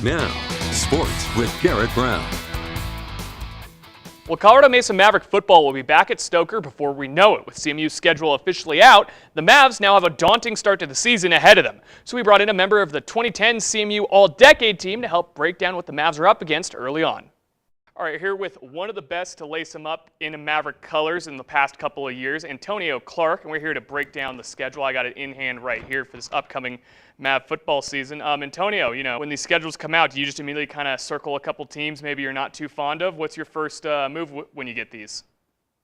Now, sports with Garrett Brown. Well, Colorado Mesa Maverick football will be back at Stoker before we know it. With CMU's schedule officially out, the Mavs now have a daunting start to the season ahead of them. So we brought in a member of the 2010 CMU All-Decade team to help break down what the Mavs are up against early on. All right, here with one of the best to lace them up in Maverick colors in the past couple of years, Antonio Clark, and we're here to break down the schedule. I got it in hand right here for this upcoming Mav football season. Antonio, when these schedules come out, do you just immediately kind of circle a couple teams maybe you're not too fond of? What's your first move when you get these?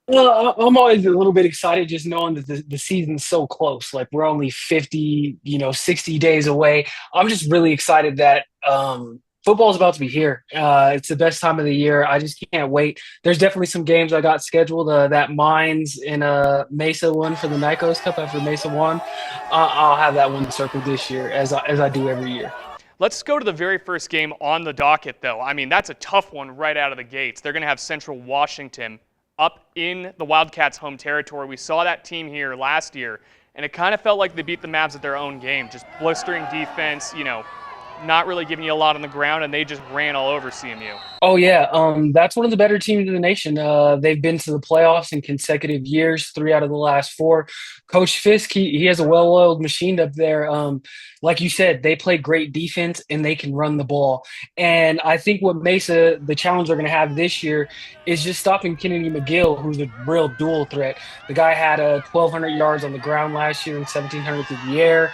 Well, I'm always a little bit excited just knowing that the season's so close. Like, we're only 50, 60 days away. I'm just really excited that football's about to be here. It's the best time of the year. I just can't wait. There's definitely some games I got scheduled. That Mines in Mesa one for the Nikos Cup after Mesa won. I'll have that one circled this year as I do every year. Let's go to the very first game on the docket, though. I mean, that's a tough one right out of the gates. They're going to have Central Washington up in the Wildcats' home territory. We saw that team here last year, and it kind of felt like they beat the Mavs at their own game. Just blistering defense, not really giving you a lot on the ground, and they just ran all over CMU. Oh, yeah. That's one of the better teams in the nation. They've been to the playoffs in consecutive years, 3 out of the last 4. Coach Fisk, he has a well-oiled machine up there. Like you said, they play great defense, and they can run the ball. And I think what Mesa, the challenge they're going to have this year, is just stopping Kennedy McGill, who's a real dual threat. The guy had 1,200 yards on the ground last year and 1,700 through the air.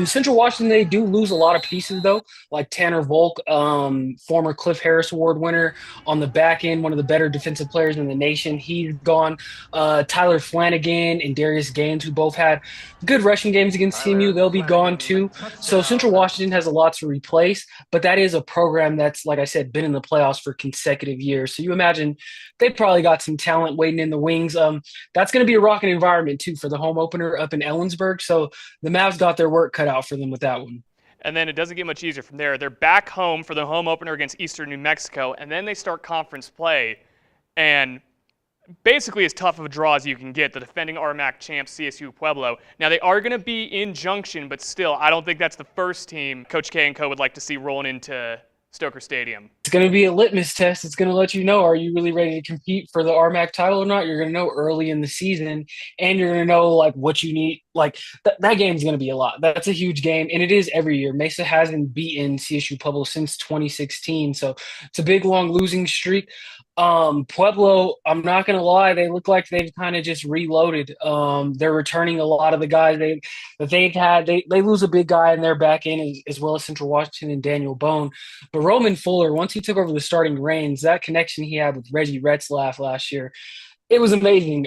Central Washington, they do lose a lot of pieces, though, like Tanner Volk, former Cliff Harris Award winner on the back end, one of the better defensive players in the nation. He's gone. Tyler Flanagan and Darius Gaines, who both had good rushing games against CMU, they'll be gone too. So Central Washington has a lot to replace, but that is a program that's, like I said, been in the playoffs for consecutive years. So you imagine they probably got some talent waiting in the wings. That's going to be a rocking environment too for the home opener up in Ellensburg. So the Mavs got their work cut out for them with that one. And then it doesn't get much easier from there. They're back home for the home opener against Eastern New Mexico, and then they start conference play. And basically as tough of a draw as you can get, the defending RMAC champs CSU Pueblo. Now, they are going to be in Junction, but still, I don't think that's the first team Coach K and co would like to see rolling into Stoker Stadium. It's going to be a litmus test. It's going to let you know, are you really ready to compete for the RMAC title or not? You're going to know early in the season, and you're going to know what you need. That game's going to be a lot. That's a huge game, and it is every year. Mesa hasn't beaten CSU Pueblo since 2016, so it's a big, long losing streak. Pueblo, I'm not going to lie, they look like they've kind of just reloaded. They're returning a lot of the guys that they've had. They lose a big guy in their back end as well as Central Washington and Daniel Bone. But Roman Fuller, once he took over the starting reins, that connection he had with Reggie Retzlaff last year, it was amazing.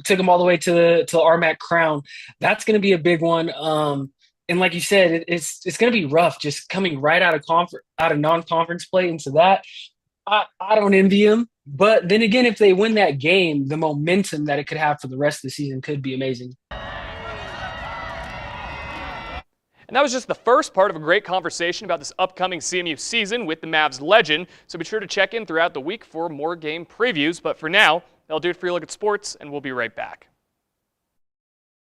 Took him all the way to the RMAC crown. That's going to be a big one. And like you said, it's going to be rough just coming right out of non-conference play into that. I don't envy him. But then again, if they win that game, the momentum that it could have for the rest of the season could be amazing. And that was just the first part of a great conversation about this upcoming CMU season with the Mavs legend. So be sure to check in throughout the week for more game previews. But for now, that'll do it for your look at sports, and we'll be right back.